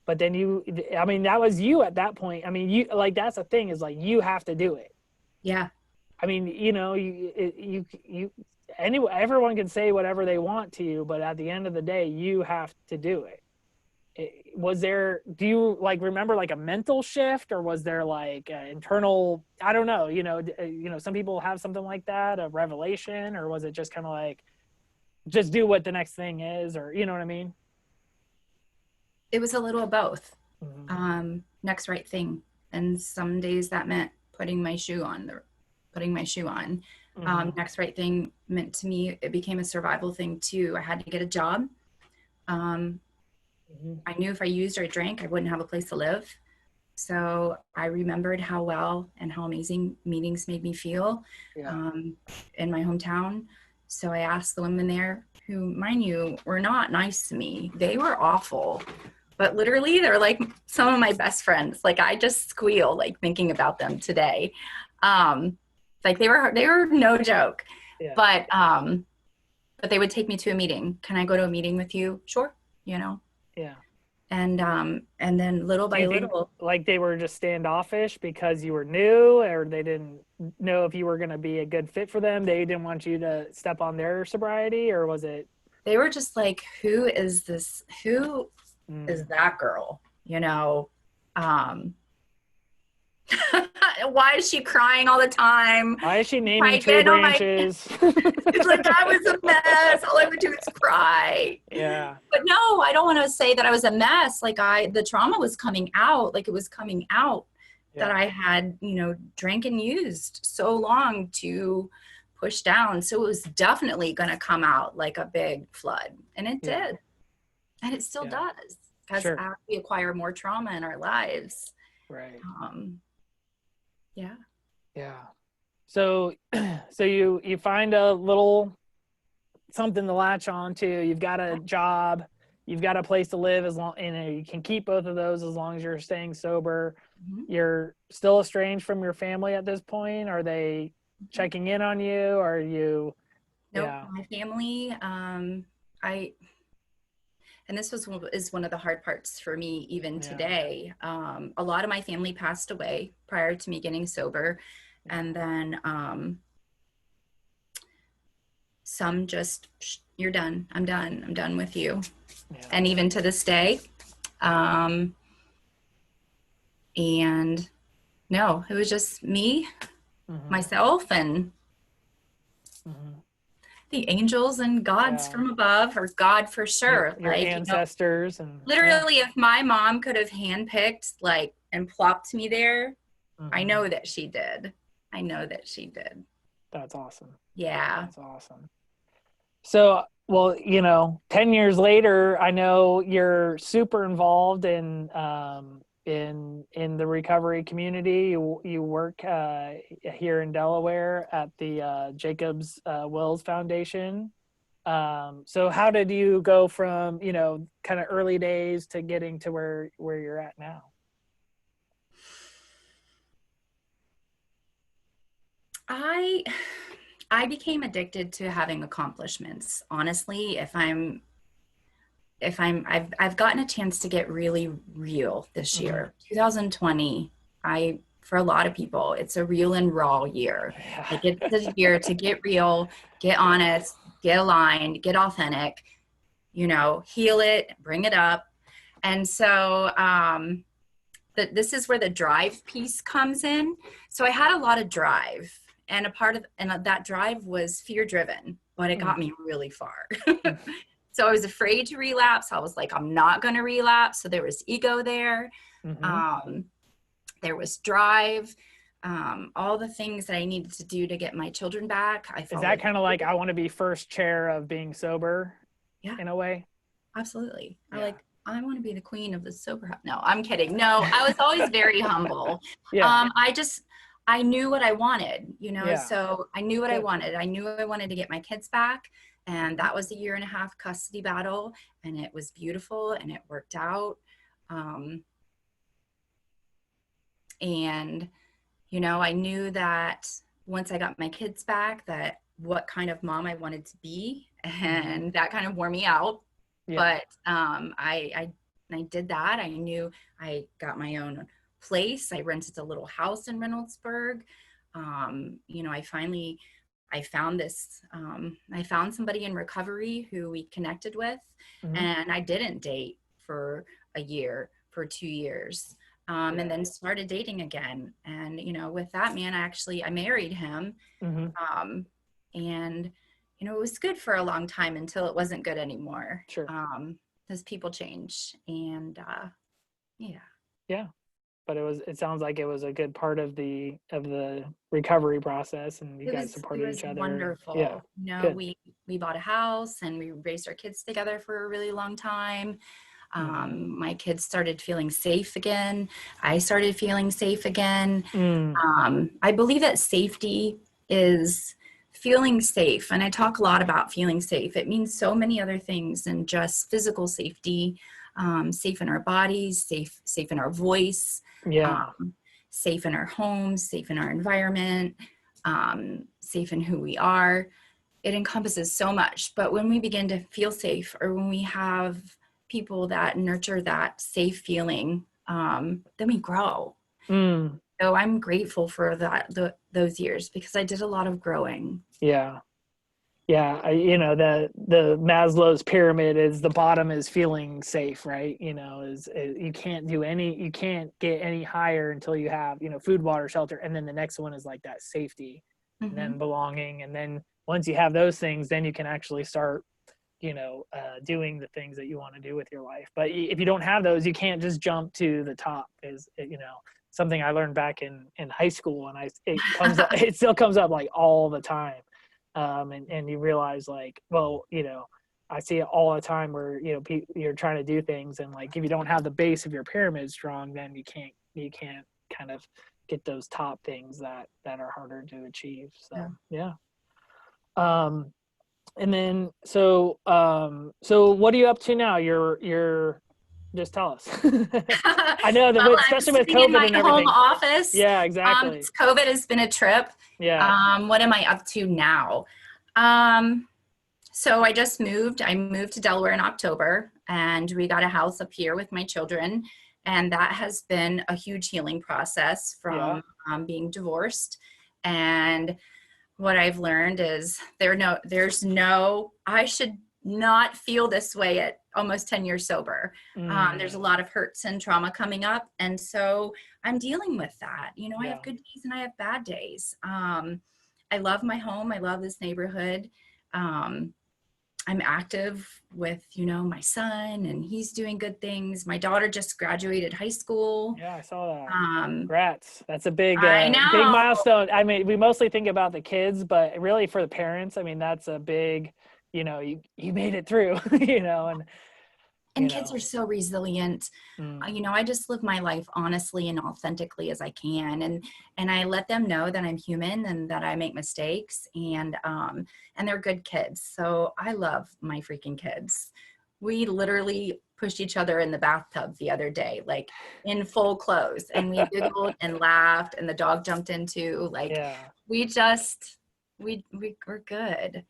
but then that was you at that point. I mean, you, like, that's the thing, is like, you have to do it. Yeah. I mean, everyone can say whatever they want to you, but at the end of the day, you have to do it. Was there, do you like remember like a mental shift, or was there like internal, I don't know, some people have something like that, a revelation, or was it just kind of like, just do what the next thing is, or you know what I mean? It was a little of both. Mm-hmm. Next right thing. And some days that meant putting my shoe on. Mm-hmm. Next right thing meant to me, it became a survival thing too. I had to get a job. Mm-hmm. I knew if I used or drank, I wouldn't have a place to live. So I remembered how well and how amazing meetings made me feel Yeah. in my hometown. So I asked the women there, who, mind you, were not nice to me. They were awful. But literally, they're like some of my best friends. Like, I just squeal like thinking about them today. Like they were no joke. Yeah. But they would take me to a meeting. Can I go to a meeting with you? Sure. Yeah. And then little Do by you think little, like they were just standoffish because you were new, or they didn't know if you were going to be a good fit for them? They didn't want you to step on their sobriety, or was it? they were just like, who is this? Who is Mm. that girl? Why is she crying all the time? Why is she naming I tree get on my, branches? it's like I was a mess. All I would do is cry. Yeah. But no, I don't want to say that I was a mess. Like the trauma was coming out, like it was coming out that Yeah. I had, drank and used so long to push down. So it was definitely going to come out like a big flood. And it Yeah. did. And it still Yeah. does. As Sure. we acquire more trauma in our lives. Right. Yeah. Yeah. So, so you find a little something to latch on to. You've got a job, you've got a place to live, as long, you can keep both of those as long as you're staying sober. Mm-hmm. You're still estranged from your family at this point. Are they checking in on you? Are you? Nope. Yeah. My family, and this is one of the hard parts for me even today. A lot of my family passed away prior to me getting sober. And then some just, you're done. I'm done with you. Yeah. And even to this day. And no, it was just me, myself, and the angels and gods from above, or God for sure. Your ancestors. And literally, if my mom could have handpicked and plopped me there, I know that she did. That's awesome. Yeah. That's awesome. So, well, 10 years later, I know you're super involved in the recovery community. You work here in Delaware at the Jacobs Wills Foundation. So how did you go from, kind of early days to getting to where you're at now? I became addicted to having accomplishments. Honestly, I've gotten a chance to get really real this year. 2020, for a lot of people, it's a real and raw year. Like, it's the year to get real, get honest, get aligned, get authentic, heal it, bring it up. And so this is where the drive piece comes in. So I had a lot of drive, and that drive was fear driven, but it got me really far. So I was afraid to relapse. I was like, I'm not going to relapse. So there was ego there. There was drive, all the things that I needed to do to get my children back. Is that kind of like, I want to be first chair of being sober? Yeah. In a way? Absolutely. Yeah. I want to be the queen of the sober house. No, I'm kidding. No, I was always very humble. Yeah. I knew what I wanted, so I knew what I wanted. I knew I wanted to get my kids back. And that was a 1.5-year custody battle, and it was beautiful and it worked out. And, I knew that once I got my kids back, that what kind of mom I wanted to be, and that kind of wore me out. Yeah. But I did that. I knew I got my own place. I rented a little house in Reynoldsburg. I found this, I found somebody in recovery who we connected with, and I didn't date for a year for 2 years. And then started dating again. And, you know, with that man, I married him. And, you know, it was good for a long time until it wasn't good anymore. Sure. Because people change. And, Yeah. But it sounds like it was a good part of the recovery process, and you guys supported each other. Wonderful. Yeah. You know, Good. we bought a house and we raised our kids together for a really long time. My kids started feeling safe again. I started feeling safe again. I believe that safety is feeling safe. And I talk a lot about feeling safe. It means so many other things than just physical safety, safe in our bodies, safe in our voice, safe in our homes, safe in our environment, safe in who we are. It encompasses so much. But when we begin to feel safe, or when we have people that nurture that safe feeling, then we grow. So I'm grateful for those years, because I did a lot of growing. Yeah. You know, the Maslow's pyramid is the bottom is feeling safe, right? You know, you can't get any higher until you have, you know, food, water, shelter. And then the next one is like that safety, and then belonging. And then once you have those things, then you can actually start, you know, doing the things that you want to do with your life. But if you don't have those, you can't just jump to the top. You know, something I learned back in high school, and it still comes up like all the time. And you realize, like, well, you know, I see it all the time where, you know, you're trying to do things, and like, if you don't have the base of your pyramid strong, then you can't kind of get those top things that are harder to achieve. So, yeah. And then, so what are you up to now? You're just tell us. I know that, especially with COVID in my and everything. Home office. Yeah, exactly. COVID has been a trip. Yeah. What am I up to now? So I just moved. I moved to Delaware in October, and we got a house up here with my children. And that has been a huge healing process from being divorced. And what I've learned is I should not feel this way at almost 10 years sober. There's a lot of hurts and trauma coming up. And so I'm dealing with that. You know, I have good days and I have bad days. I love my home. I love this neighborhood. I'm active with, you know, my son, and he's doing good things. My daughter just graduated high school. Yeah, I saw that. Congrats. That's a big big milestone. I mean, we mostly think about the kids, but really for the parents, I mean, that's a big, you know, you made it through, you know, and kids are so resilient. You know, I just live my life honestly and authentically as I can. And I let them know that I'm human and that I make mistakes, and they're good kids. So I love my freaking kids. We literally pushed each other in the bathtub the other day, like in full clothes, and we giggled and laughed, and the dog jumped into, like, we're good.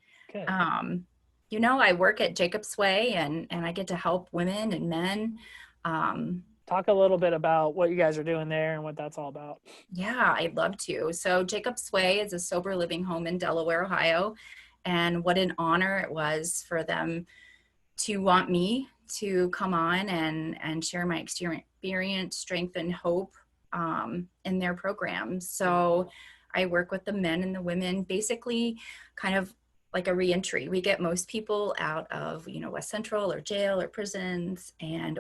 You know, I work at Jacob's Way, and I get to help women and men. Talk a little bit about what you guys are doing there and what that's all about. Yeah, I'd love to. So Jacob's Way is a sober living home in Delaware, Ohio. And what an honor it was for them to want me to come on and share my experience, strength, and hope in their program. So I work with the men and the women, basically kind of like a reentry. We get most people out of, you know, West Central or jail or prisons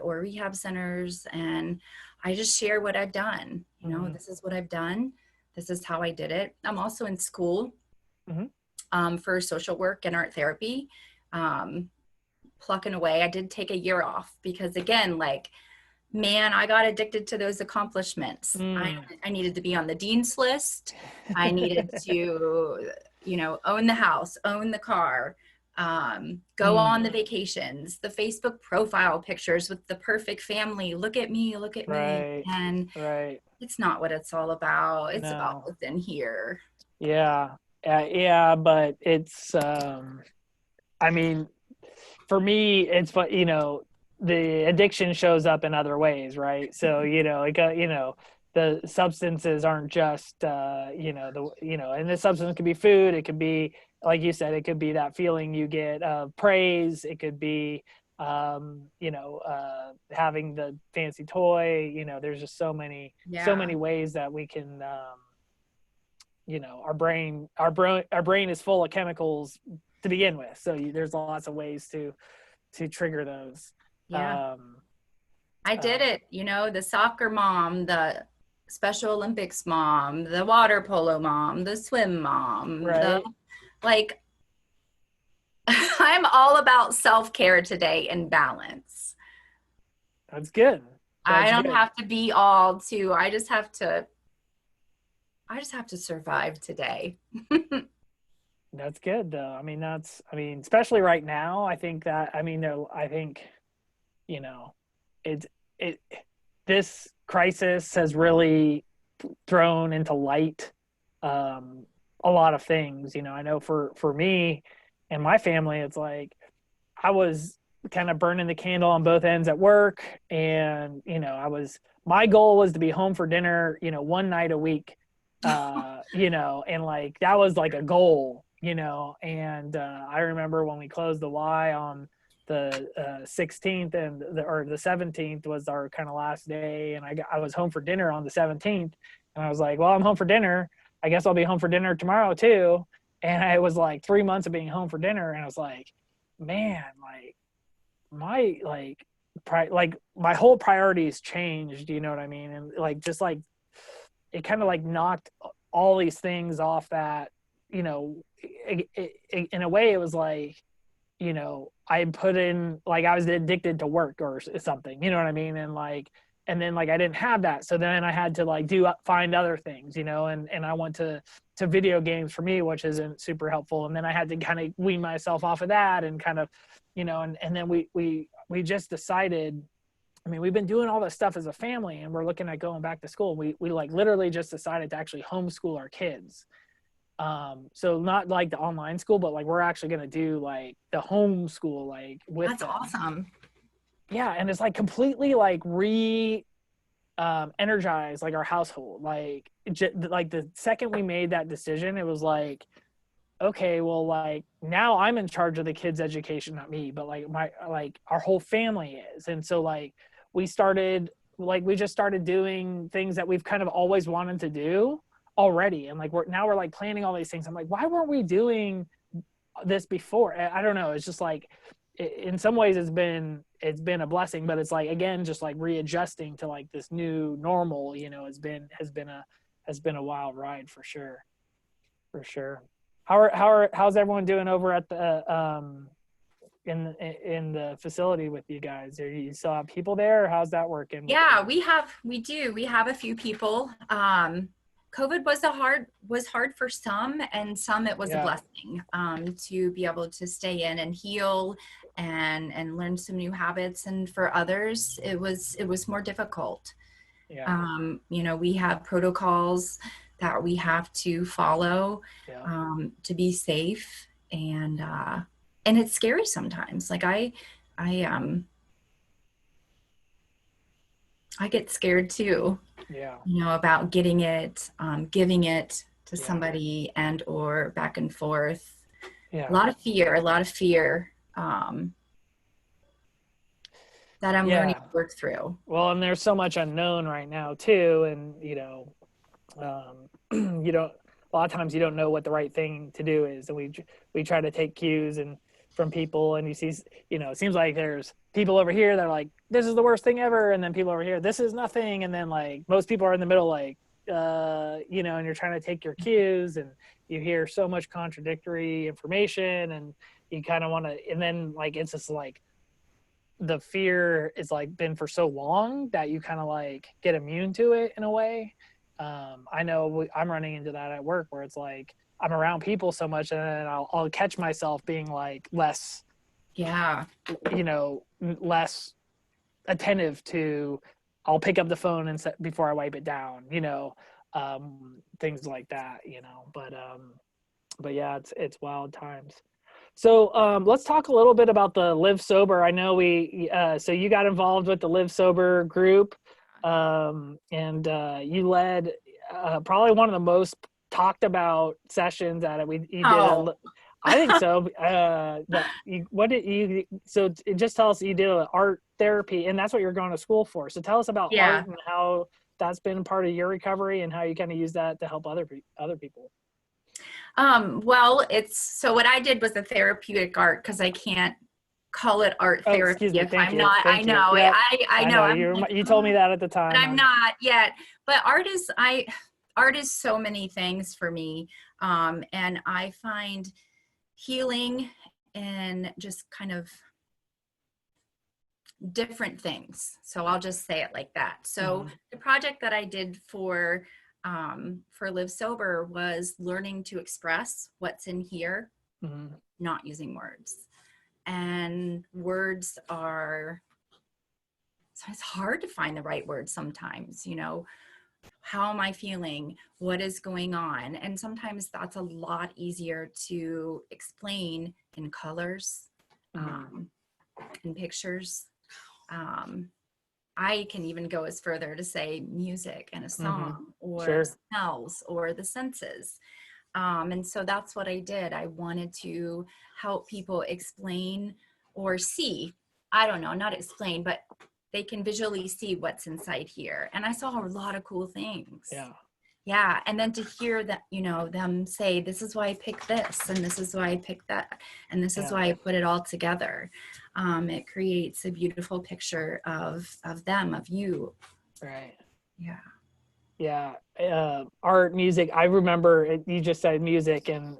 or rehab centers. And I just share what I've done. You know, this is what I've done. This is how I did it. I'm also in school for social work and art therapy, plucking away. I did take a year off because, again, like, man, I got addicted to those accomplishments. I needed to be on the dean's list. I needed to, you know, own the house, own the car, go on the vacations, the Facebook profile pictures with the perfect family. Look at me, look at me. And it's not what it's all about. It's about within here. Yeah, but it's, I mean, for me, it's, you know, the addiction shows up in other ways, right? So, you know, the substances aren't just, and the substance could be food. It could be, like you said, it could be that feeling you get of praise. It could be, having the fancy toy, there's just so many ways that we can, our brain is full of chemicals to begin with. So there's lots of ways to trigger those. Yeah. I did it, the soccer mom, the Special Olympics mom, the water polo mom, the swim mom, right. I'm all about self-care today and balance. That's good. I don't have to be all too, I just have to survive today. That's good though. Especially right now, I think this crisis has really thrown into light a lot of things. I know for me and my family, it's like I was kind of burning the candle on both ends at work, and my goal was to be home for dinner one night a week, and like that was like a goal, and I remember when we closed the Y on the 16th or the 17th was our kind of last day, and I was home for dinner on the 17th, and I was like, well, I'm home for dinner, I guess I'll be home for dinner tomorrow too. And it was like 3 months of being home for dinner, and I was like, man, like my whole priorities changed, you know what I mean? And like just like it kind of like knocked all these things off that, in a way it was like, I put in, like I was addicted to work or something, you know what I mean? And then like I didn't have that, so then I had to like find other things, and I went to video games for me, which isn't super helpful, and then I had to kind of wean myself off of that and kind of, and then we just decided, we've been doing all this stuff as a family, and we're looking at going back to school. We like literally just decided to actually homeschool our kids. So not like the online school, but like we're actually going to do like the homeschool, like with That's them. awesome. Yeah. And it's like completely like energize like our household. Like the second we made that decision, it was like, okay, well, like now I'm in charge of the kids' education, not me, but like our whole family is. And so like we just started doing things that we've kind of always wanted to do already. And like we're like planning all these things. I'm like, why weren't we doing this before? I don't know. It's just like, in some ways it's been a blessing, but it's like, again, just like readjusting to like this new normal, has been a wild ride for sure. How's everyone doing over at the in the facility with you guys? Are you still have people there, or how's that working? Yeah, we have a few people. COVID was hard for some, and some it was a blessing to be able to stay in and heal and learn some new habits. And for others, it was more difficult. Yeah. We have protocols that we have to follow to be safe, and it's scary sometimes. Like I get scared too. Yeah. About giving it to somebody and or back and forth. Yeah. A lot of fear that I'm learning to work through. Well, and there's so much unknown right now too. And, a lot of times you don't know what the right thing to do is. And we try to take cues from people, and you see, it seems like there's people over here that are like, this is the worst thing ever. And then people over here, this is nothing. And then like most people are in the middle, like, and you're trying to take your cues, and you hear so much contradictory information, and you kind of want to, and then like, it's just like the fear is like been for so long that you kind of like get immune to it in a way. I know I'm running into that at work, where it's like I'm around people so much, and then I'll catch myself being like less attentive to, I'll pick up the phone and before I wipe it down, things like that, but yeah, it's wild times. So let's talk a little bit about the LiveSOBER. I know so you got involved with the LiveSOBER group, and you led probably one of the most talked about sessions at it. You did I think so. So just tell us, you did art therapy, and that's what you're going to school for. So tell us about Yeah. art and how that's been part of your recovery and how you kind of use that to help other people. Well, so what I did was a therapeutic art, because I can't call it art Oh, therapy excuse me. if Thank I'm you. not. I Thank you. know. Yep. I know. You told me that at the time. But I'm not yet. But art is so many things for me. And I find healing in just kind of different things. So I'll just say it like that. So the project that I did for Live Sober was learning to express what's in here, not using words. And words so it's hard to find the right words sometimes, how am I feeling? What is going on? And sometimes that's a lot easier to explain in colors, in pictures. I can even go as further to say music and a song, or smells, or the senses. And so that's what I did. I wanted to help people explain or see, I don't know, not explain, but they can visually see what's inside here. And I saw a lot of cool things. Yeah. And then to hear that, them say, this is why I picked this, and this is why I picked that, and this is why I put it all together. It creates a beautiful picture of them, of you. Right. Yeah. Yeah. Art, music. I remember you just said music, and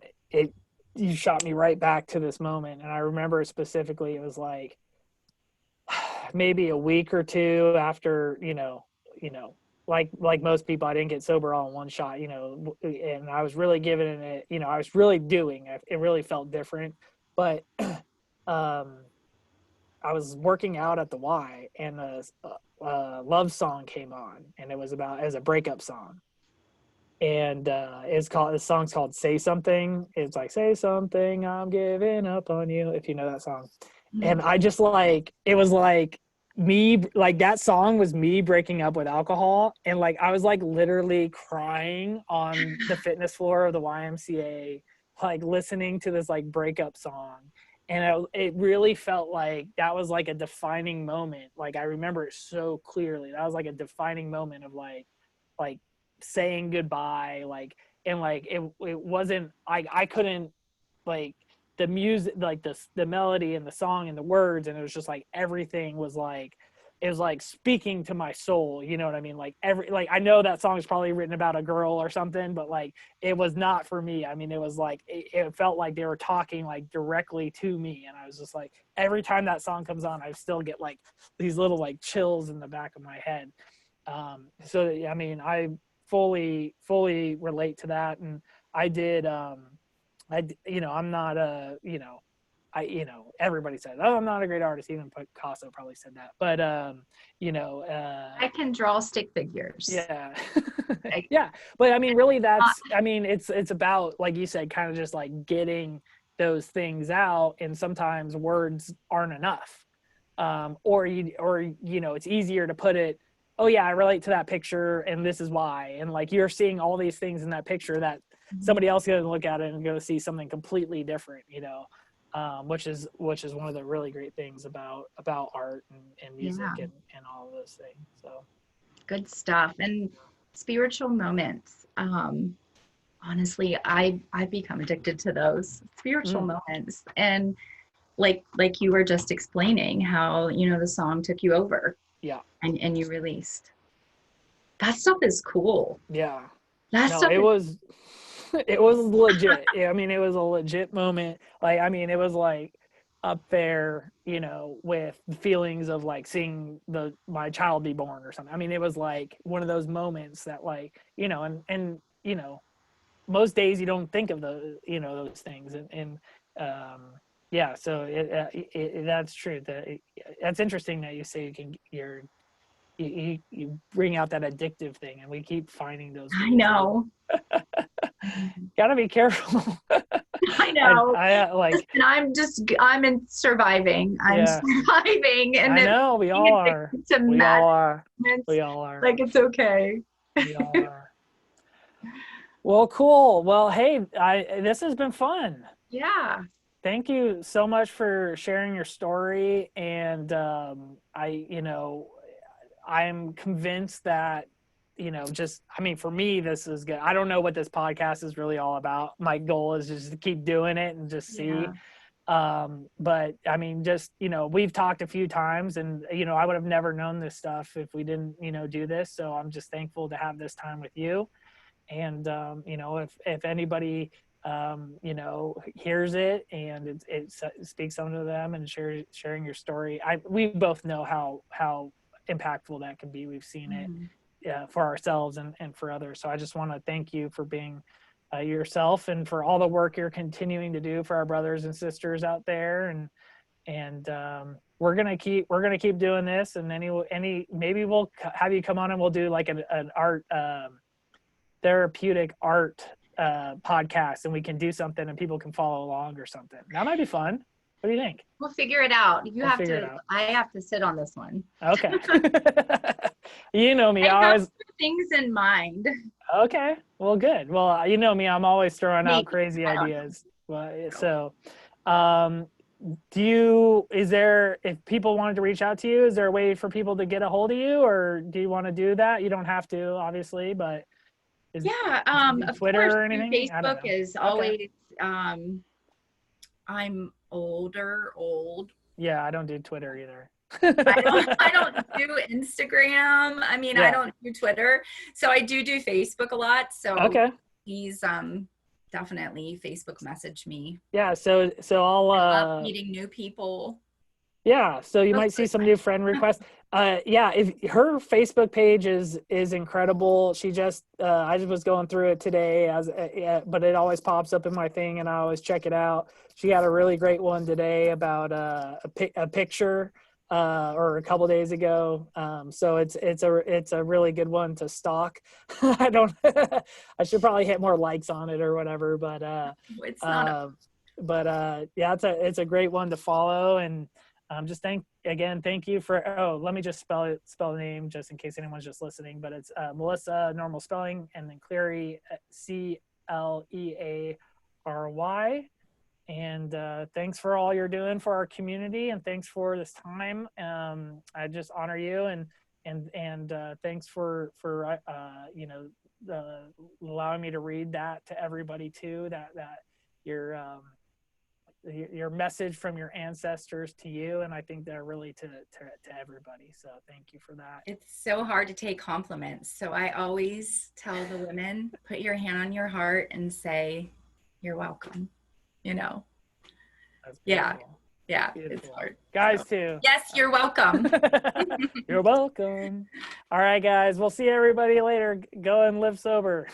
you shot me right back to this moment. And I remember specifically, it was like maybe a week or two after, like most people, I didn't get sober all in one shot, and I was really giving it, I was really doing it. It really felt different, but I was working out at the Y, and a love song came on, and it was as a breakup song. And the song's called Say Something. It's like, say something, I'm giving up on you, if you know that song. And I just it was like me, like that song was me breaking up with alcohol. And like, I was like literally crying on the fitness floor of the YMCA, like listening to this like breakup song. And it really felt like that was like a defining moment. Like I remember it so clearly. That was like a defining moment of like saying goodbye. And it wasn't like, I couldn't, like, the music, like the melody and the song and the words, and it was just like everything was like, it was like speaking to my soul, you know what I mean? Like I know that song is probably written about a girl or something, but like it was not for me. I mean, it was like it felt like they were talking like directly to me, and I was just like, every time that song comes on, I still get like these little like chills in the back of my head. So I mean, I fully relate to that. And I did I'm not everybody says, oh, I'm not a great artist. Even Picasso probably said that. But, I can draw stick figures. Yeah. Yeah. But I mean, really it's about, like you said, kind of just like getting those things out. And sometimes words aren't enough. Or it's easier to put it, oh yeah, I relate to that picture, and this is why. And like, you're seeing all these things in that picture that somebody else going to look at it and go see something completely different, which is one of the really great things about art and music and all of those things. So good stuff. And spiritual moments. Honestly, I've become addicted to those spiritual moments. And like you were just explaining how, the song took you over. Yeah. And you released. That stuff is cool. Yeah. It was legit. I mean, it was a legit moment. Like, I mean, it was like up there, with feelings of like seeing my child be born or something. I mean, it was like one of those moments that like, and most days you don't think of those things. Yeah, so that's true. That's interesting that you say you bring out that addictive thing, and we keep finding those. I know. Gotta be careful. I know. I like. And I'm in surviving. I'm surviving, and I know we all are. We all are. Like, it's okay. We all are. Well, cool. Well, hey, this has been fun. Yeah. Thank you so much for sharing your story. And I'm convinced that, for me, this is good. I don't know what this podcast is really all about. My goal is just to keep doing it and just see. Yeah. But I mean, just, we've talked a few times, and, I would have never known this stuff if we didn't, do this. So I'm just thankful to have this time with you. And, if anybody, hears it and it speaks onto them and sharing your story, we both know how impactful that can be. We've seen it for ourselves and for others. So I just want to thank you for being yourself, and for all the work you're continuing to do for our brothers and sisters out there. And we're gonna keep doing this. And maybe we'll have you come on and we'll do like an art therapeutic art podcast, and we can do something and people can follow along or something. That might be fun. What do you think? We'll figure it out. I have to sit on this one. Okay. You know me. I have things in mind. Okay. Well, good. Well, you know me. I'm always throwing out crazy ideas. Well, so, if people wanted to reach out to you, is there a way for people to get a hold of you, or do you want to do that? You don't have to, obviously, but Of Twitter course, or anything? Facebook is always, I'm old. Yeah, I don't do Twitter either. I don't do Instagram. I mean, I don't do Twitter. So I do Facebook a lot. So please definitely Facebook message me. Yeah, so I'll love meeting new people. Yeah, so you might see some new friend requests. If her Facebook page is incredible. She just I just was going through it today but it always pops up in my thing and I always check it out. She had a really great one today about a picture or a couple days ago. So it's a really good one to stalk. I should probably hit more likes on it or whatever, but it's not it's a great one to follow. And just thank you for, let me just spell the name just in case anyone's just listening, but it's Melissa, normal spelling, and then Cleary, Cleary. And thanks for all you're doing for our community, and thanks for this time. I just honor you, and thanks for allowing me to read that to everybody too, that your message from your ancestors to you, and I think they're really to everybody. So thank you for that. It's so hard to take compliments. So I always tell the women, put your hand on your heart and say, "You're welcome." That's beautiful. Yeah, it's hard. Guys too. Yes, you're welcome. You're welcome. All right, guys. We'll see everybody later. Go and live sober.